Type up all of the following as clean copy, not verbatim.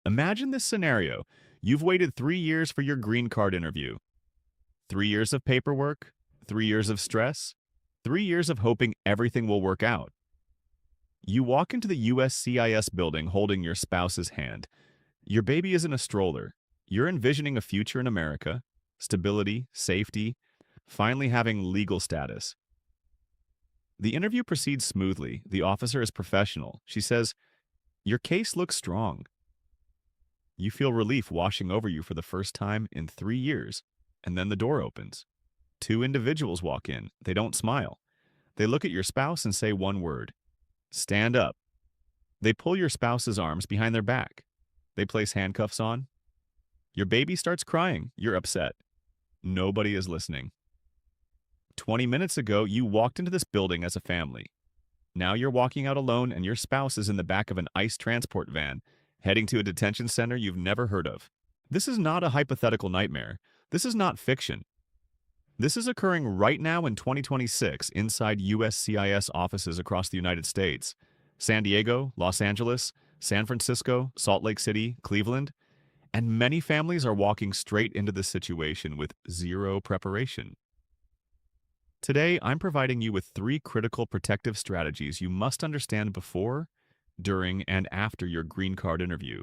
Imagine this scenario. You've waited 3 years for your green card interview. 3 years of paperwork, 3 years of stress, 3 years of hoping everything will work out. You walk into the USCIS building holding your spouse's hand. Your baby is in a stroller. You're envisioning a future in America, stability, safety, finally having legal status. The interview proceeds smoothly. The officer is professional. She says, "Your case looks strong." You feel relief washing over you for the first time in 3 years, and then the door opens. Two individuals walk in. They don't smile. They look at your spouse and say one word: stand up. They pull your spouse's arms behind their back. They place handcuffs on. Your baby starts crying. You're upset. Nobody is listening. 20 minutes ago, you walked into this building as a family. Now you're walking out alone and your spouse is in the back of an ICE transport van, heading to a detention center you've never heard of. This is not a hypothetical nightmare. This is not fiction. This is occurring right now in 2026 inside USCIS offices across the United States. San Diego, Los Angeles, San Francisco, Salt Lake City, Cleveland, and many families are walking straight into this situation with zero preparation. Today, I'm providing you with 3 critical protective strategies you must understand before, during, and after your green card interview.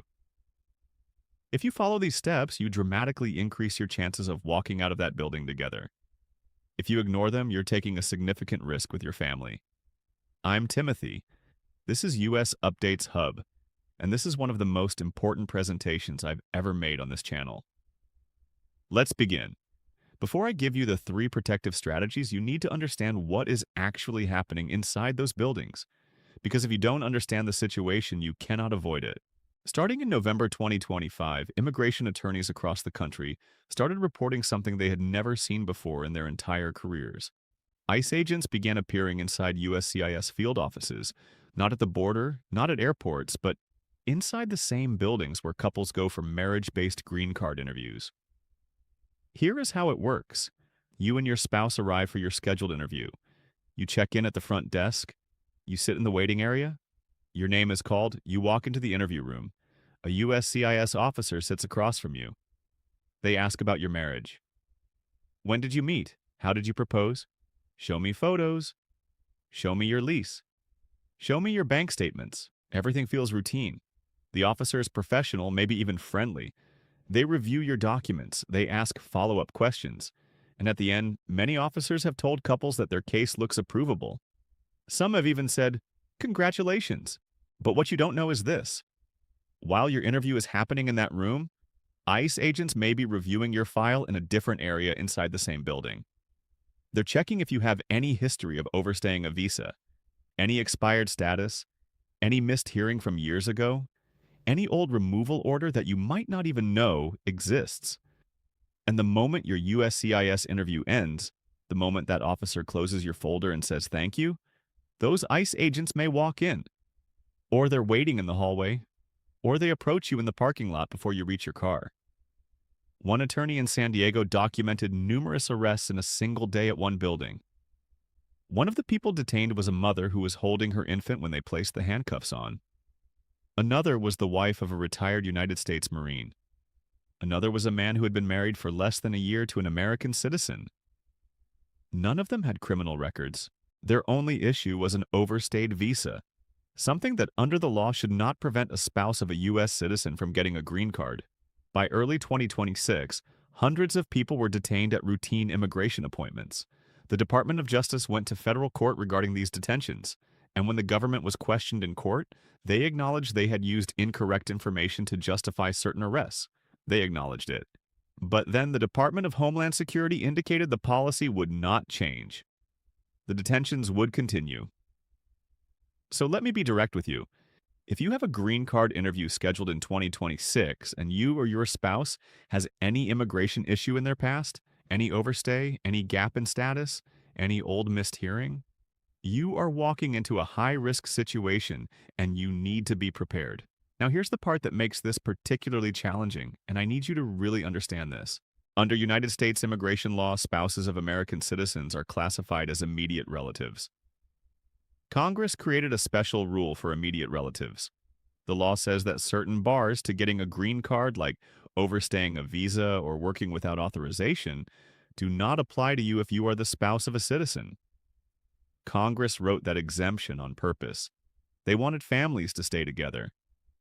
If you follow these steps, you dramatically increase your chances of walking out of that building together. If you ignore them, you're taking a significant risk with your family. I'm Timothy. This is US Updates Hub, and this is one of the most important presentations I've ever made on this channel. Let's begin. Before I give you the 3 protective strategies, you need to understand what is actually happening inside those buildings. Because if you don't understand the situation, you cannot avoid it. Starting in November 2025, immigration attorneys across the country started reporting something they had never seen before in their entire careers. ICE agents began appearing inside USCIS field offices, not at the border, not at airports, but inside the same buildings where couples go for marriage-based green card interviews. Here is how it works. You and your spouse arrive for your scheduled interview. You check in at the front desk. You sit in the waiting area. Your name is called. You walk into the interview room. A USCIS officer sits across from you. They ask about your marriage. When did you meet? How did you propose? Show me photos. Show me your lease. Show me your bank statements. Everything feels routine. The officer is professional, maybe even friendly. They review your documents. They ask follow-up questions. And at the end, many officers have told couples that their case looks approvable. Some have even said, "Congratulations." But what you don't know is this. While your interview is happening in that room, ICE agents may be reviewing your file in a different area inside the same building. They're checking if you have any history of overstaying a visa, any expired status, any missed hearing from years ago, any old removal order that you might not even know exists. And the moment your USCIS interview ends, the moment that officer closes your folder and says thank you, those ICE agents may walk in, or they're waiting in the hallway, or they approach you in the parking lot before you reach your car. One attorney in San Diego documented numerous arrests in a single day at one building. One of the people detained was a mother who was holding her infant when they placed the handcuffs on. Another was the wife of a retired United States Marine. Another was a man who had been married for less than a year to an American citizen. None of them had criminal records. Their only issue was an overstayed visa, something that under the law should not prevent a spouse of a U.S. citizen from getting a green card. By early 2026, hundreds of people were detained at routine immigration appointments. The Department of Justice went to federal court regarding these detentions, and when the government was questioned in court, they acknowledged they had used incorrect information to justify certain arrests. They acknowledged it. But then the Department of Homeland Security indicated the policy would not change. The detentions would continue. So let me be direct with you. If you have a green card interview scheduled in 2026 and you or your spouse has any immigration issue in their past, any overstay, any gap in status, any old missed hearing, you are walking into a high-risk situation and you need to be prepared. Now here's the part that makes this particularly challenging, and I need you to really understand this. Under United States immigration law, spouses of American citizens are classified as immediate relatives. Congress created a special rule for immediate relatives. The law says that certain bars to getting a green card, like overstaying a visa or working without authorization, do not apply to you if you are the spouse of a citizen. Congress wrote that exemption on purpose. They wanted families to stay together.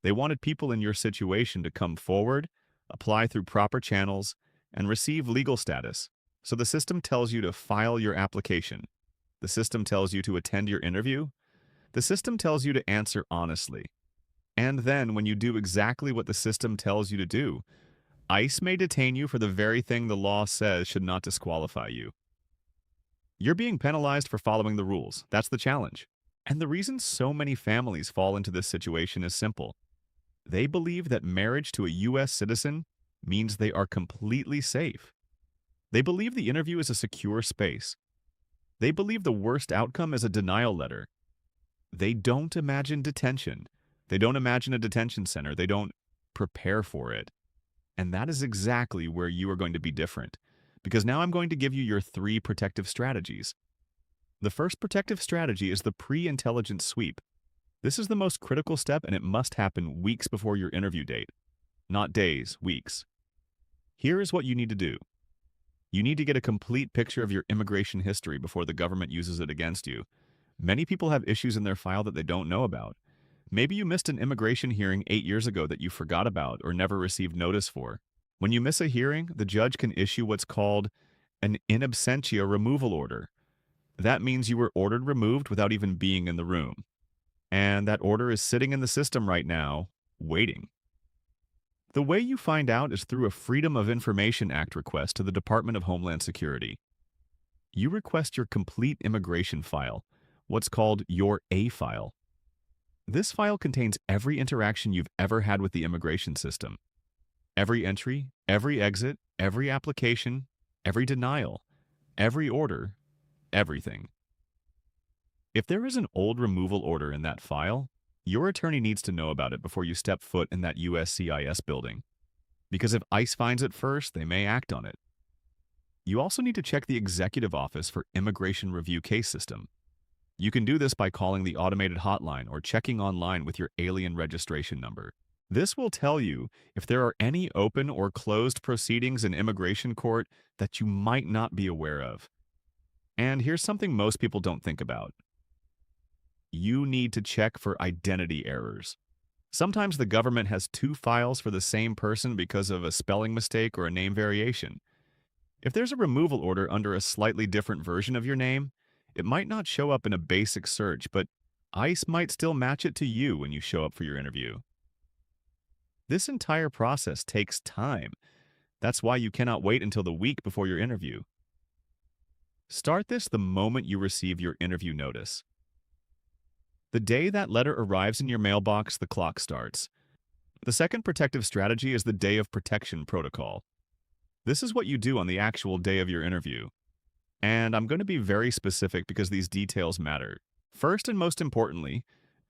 They wanted people in your situation to come forward, apply through proper channels, and receive legal status. So the system tells you to file your application. The system tells you to attend your interview. The system tells you to answer honestly. And then, when you do exactly what the system tells you to do, ICE may detain you for the very thing the law says should not disqualify you. You're being penalized for following the rules. That's the challenge. And the reason so many families fall into this situation is simple. They believe that marriage to a U.S. citizen means they are completely safe. They believe the interview is a secure space. They believe the worst outcome is a denial letter. They don't imagine detention. They don't imagine a detention center. They don't prepare for it. And that is exactly where you are going to be different. Because now I'm going to give you your 3 protective strategies. The first protective strategy is the pre-intelligence sweep. This is the most critical step, and it must happen weeks before your interview date. Not days, weeks. Here is what you need to do. You need to get a complete picture of your immigration history before the government uses it against you. Many people have issues in their file that they don't know about. Maybe you missed an immigration hearing 8 years ago that you forgot about or never received notice for. When you miss a hearing, the judge can issue what's called an in absentia removal order. That means you were ordered removed without even being in the room. And that order is sitting in the system right now, waiting. The way you find out is through a Freedom of Information Act request to the Department of Homeland Security. You request your complete immigration file, what's called your A file. This file contains every interaction you've ever had with the immigration system. Every entry, every exit, every application, every denial, every order, everything. If there is an old removal order in that file, your attorney needs to know about it before you step foot in that USCIS building. Because if ICE finds it first, they may act on it. You also need to check the Executive Office for Immigration Review Case System. You can do this by calling the automated hotline or checking online with your alien registration number. This will tell you if there are any open or closed proceedings in immigration court that you might not be aware of. And here's something most people don't think about. You need to check for identity errors. Sometimes the government has 2 files for the same person because of a spelling mistake or a name variation. If there's a removal order under a slightly different version of your name, it might not show up in a basic search, but ICE might still match it to you when you show up for your interview. This entire process takes time. That's why you cannot wait until the week before your interview. Start this the moment you receive your interview notice. The day that letter arrives in your mailbox, the clock starts. The second protective strategy is the day of protection protocol. This is what you do on the actual day of your interview. And I'm going to be very specific because these details matter. First and most importantly,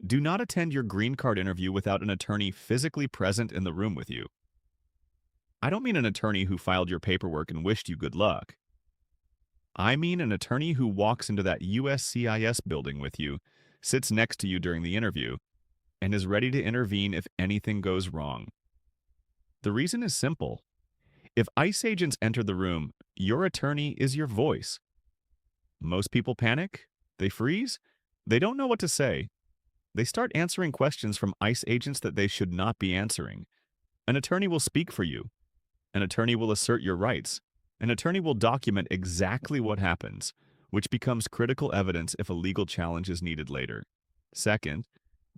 do not attend your green card interview without an attorney physically present in the room with you. I don't mean an attorney who filed your paperwork and wished you good luck. I mean an attorney who walks into that USCIS building with you, sits next to you during the interview, and is ready to intervene if anything goes wrong. The reason is simple. If ICE agents enter the room, your attorney is your voice. Most people panic, they freeze, they don't know what to say. They start answering questions from ICE agents that they should not be answering. An attorney will speak for you. An attorney will assert your rights. An attorney will document exactly what happens, which becomes critical evidence if a legal challenge is needed later. Second,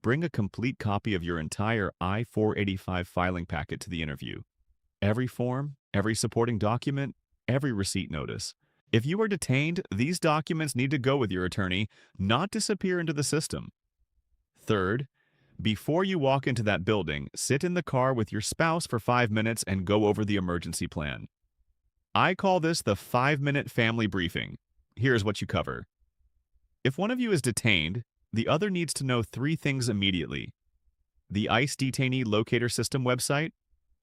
bring a complete copy of your entire I-485 filing packet to the interview. Every form, every supporting document, every receipt notice. If you are detained, these documents need to go with your attorney, not disappear into the system. Third, before you walk into that building, sit in the car with your spouse for 5 minutes and go over the emergency plan. I call this the 5-minute family briefing. Here's what you cover. If one of you is detained, the other needs to know 3 things immediately. The ICE Detainee Locator System website,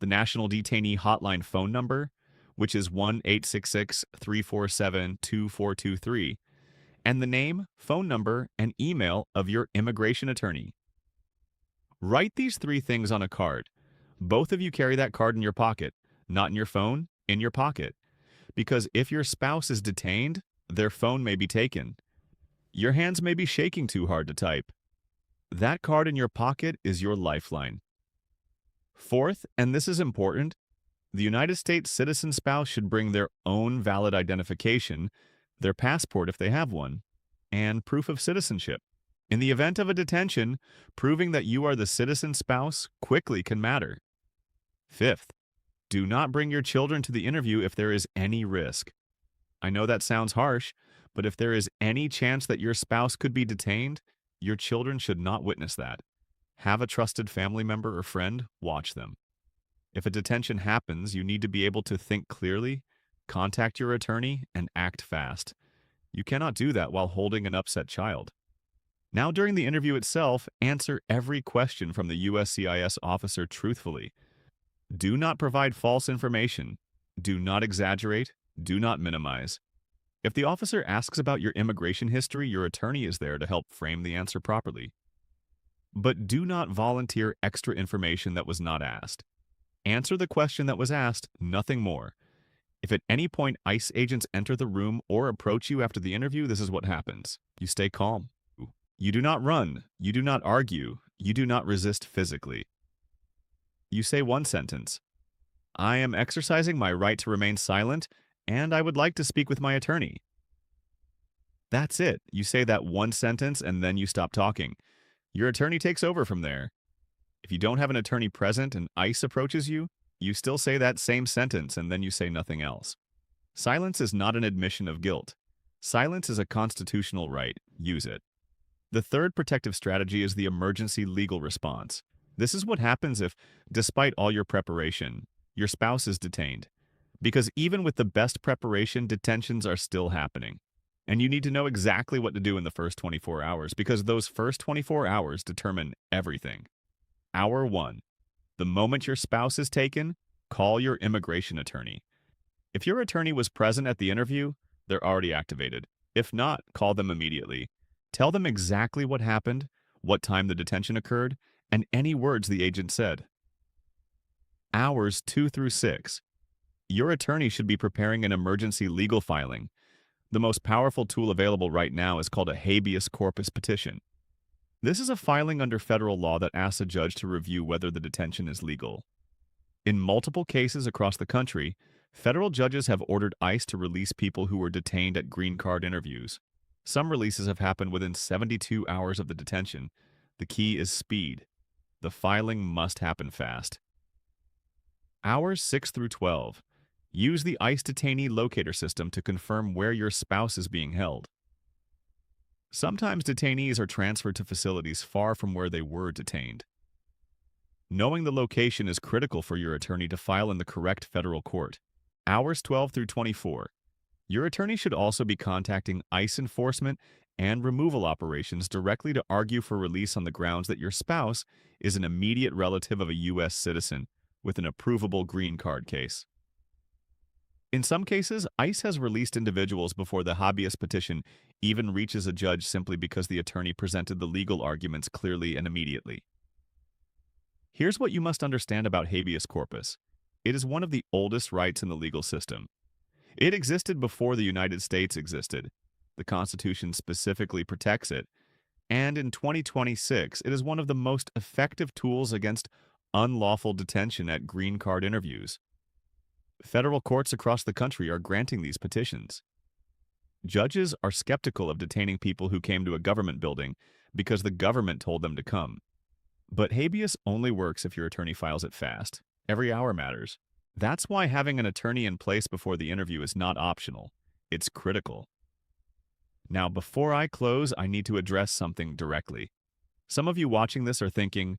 the National Detainee Hotline phone number, which is 1-866-347-2423, and the name, phone number, and email of your immigration attorney. Write these three things on a card. Both of you carry that card in your pocket, not in your phone, in your pocket. Because if your spouse is detained, their phone may be taken. Your hands may be shaking too hard to type. That card in your pocket is your lifeline. Fourth, and this is important, the United States citizen spouse should bring their own valid identification, their passport if they have one, and proof of citizenship. In the event of a detention, proving that you are the citizen spouse quickly can matter. Fifth, do not bring your children to the interview if there is any risk. I know that sounds harsh, but if there is any chance that your spouse could be detained, your children should not witness that. Have a trusted family member or friend watch them. If a detention happens, you need to be able to think clearly, contact your attorney, and act fast. You cannot do that while holding an upset child. Now, during the interview itself, answer every question from the USCIS officer truthfully. Do not provide false information. Do not exaggerate. Do not minimize. If the officer asks about your immigration history, your attorney is there to help frame the answer properly. But do not volunteer extra information that was not asked. Answer the question that was asked, nothing more. If at any point ICE agents enter the room or approach you after the interview, this is what happens. You stay calm. You do not run. You do not argue. You do not resist physically. You say one sentence. I am exercising my right to remain silent, and I would like to speak with my attorney. That's it. You say that one sentence and then you stop talking. Your attorney takes over from there. If you don't have an attorney present and ICE approaches you, you still say that same sentence and then you say nothing else. Silence is not an admission of guilt. Silence is a constitutional right. Use it. The third protective strategy is the emergency legal response. This is what happens if, despite all your preparation, your spouse is detained. Because even with the best preparation, detentions are still happening. And you need to know exactly what to do in the first 24 hours because those first 24 hours determine everything. Hour 1. The moment your spouse is taken, call your immigration attorney. If your attorney was present at the interview, they're already activated. If not, call them immediately. Tell them exactly what happened, what time the detention occurred, and any words the agent said. Hours 2 through 6. Your attorney should be preparing an emergency legal filing. The most powerful tool available right now is called a habeas corpus petition. This is a filing under federal law that asks a judge to review whether the detention is legal. In multiple cases across the country, federal judges have ordered ICE to release people who were detained at green card interviews. Some releases have happened within 72 hours of the detention. The key is speed. The filing must happen fast. Hours 6 through 12. Use the ICE detainee locator system to confirm where your spouse is being held. Sometimes detainees are transferred to facilities far from where they were detained. Knowing the location is critical for your attorney to file in the correct federal court. Hours 12 through 24. Your attorney should also be contacting ICE enforcement and removal operations directly to argue for release on the grounds that your spouse is an immediate relative of a U.S. citizen with an approvable green card case. In some cases, ICE has released individuals before the habeas petition even reaches a judge simply because the attorney presented the legal arguments clearly and immediately. Here's what you must understand about habeas corpus. It is one of the oldest rights in the legal system. It existed before the United States existed. The Constitution specifically protects it. And in 2026, it is one of the most effective tools against unlawful detention at green card interviews. Federal courts across the country are granting these petitions. Judges are skeptical of detaining people who came to a government building because the government told them to come. But habeas only works if your attorney files it fast. Every hour matters. That's why having an attorney in place before the interview is not optional. It's critical. Now, before I close, I need to address something directly. Some of you watching this are thinking,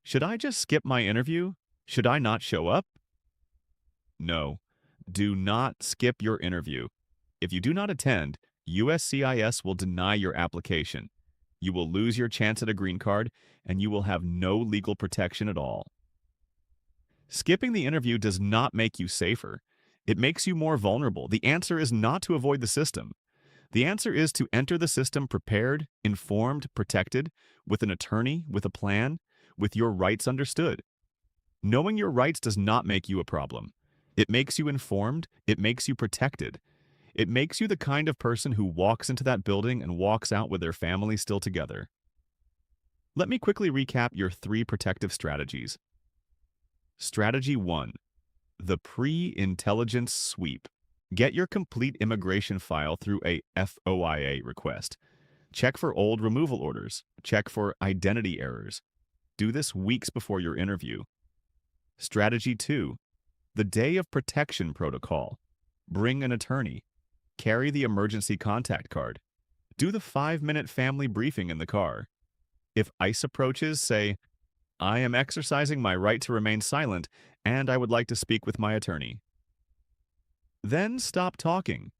should I just skip my interview? Should I not show up? No, do not skip your interview. If you do not attend, USCIS will deny your application. You will lose your chance at a green card, and you will have no legal protection at all. Skipping the interview does not make you safer. It makes you more vulnerable. The answer is not to avoid the system. The answer is to enter the system prepared, informed, protected, with an attorney, with a plan, with your rights understood. Knowing your rights does not make you a problem. It makes you informed, it makes you protected. It makes you the kind of person who walks into that building and walks out with their family still together. Let me quickly recap your 3 protective strategies. Strategy 1. The Pre-Intelligence Sweep. Get your complete immigration file through a FOIA request. Check for old removal orders. Check for identity errors. Do this weeks before your interview. Strategy 2. The Day of Protection Protocol. Bring an attorney. Carry the emergency contact card. Do the 5-minute family briefing in the car. If ICE approaches, say, "I am exercising my right to remain silent, and I would like to speak with my attorney." Then stop talking.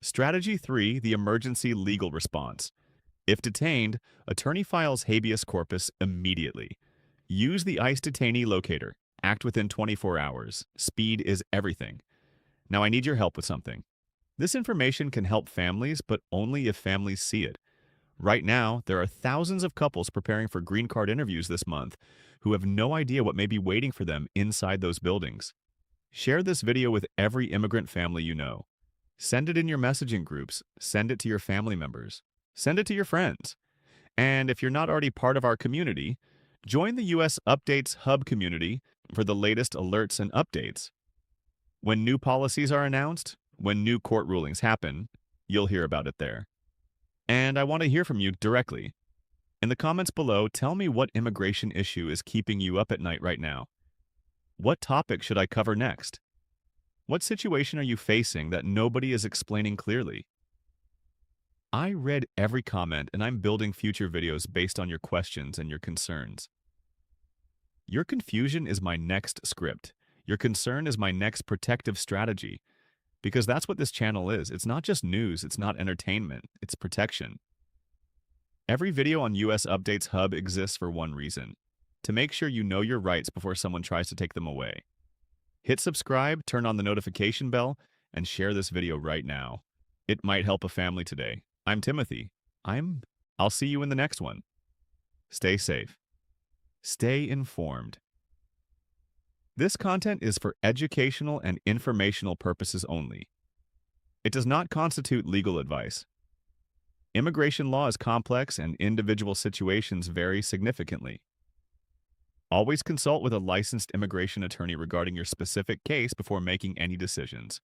Strategy 3, the emergency legal response. If detained, attorney files habeas corpus immediately. Use the ICE detainee locator. Act within 24 hours. Speed is everything. Now I need your help with something. This information can help families, but only if families see it. Right now, there are thousands of couples preparing for green card interviews this month who have no idea what may be waiting for them inside those buildings. Share this video with every immigrant family you know. Send it in your messaging groups. Send it to your family members. Send it to your friends. And if you're not already part of our community, join the US Updates Hub community for the latest alerts and updates. When new policies are announced, when new court rulings happen, you'll hear about it there. And I want to hear from you directly. In the comments below, tell me what immigration issue is keeping you up at night right now. What topic should I cover next? What situation are you facing that nobody is explaining clearly? I read every comment and I'm building future videos based on your questions and your concerns. Your confusion is my next script. Your concern is my next protective strategy. Because that's what this channel is. It's not just news, it's not entertainment, it's protection. Every video on US Updates Hub exists for one reason: to make sure you know your rights before someone tries to take them away. Hit subscribe, turn on the notification bell, and share this video right now. It might help a family today. I'm Timothy. I'll see you in the next one. Stay safe. Stay informed. This content is for educational and informational purposes only. It does not constitute legal advice. Immigration law is complex and individual situations vary significantly. Always consult with a licensed immigration attorney regarding your specific case before making any decisions.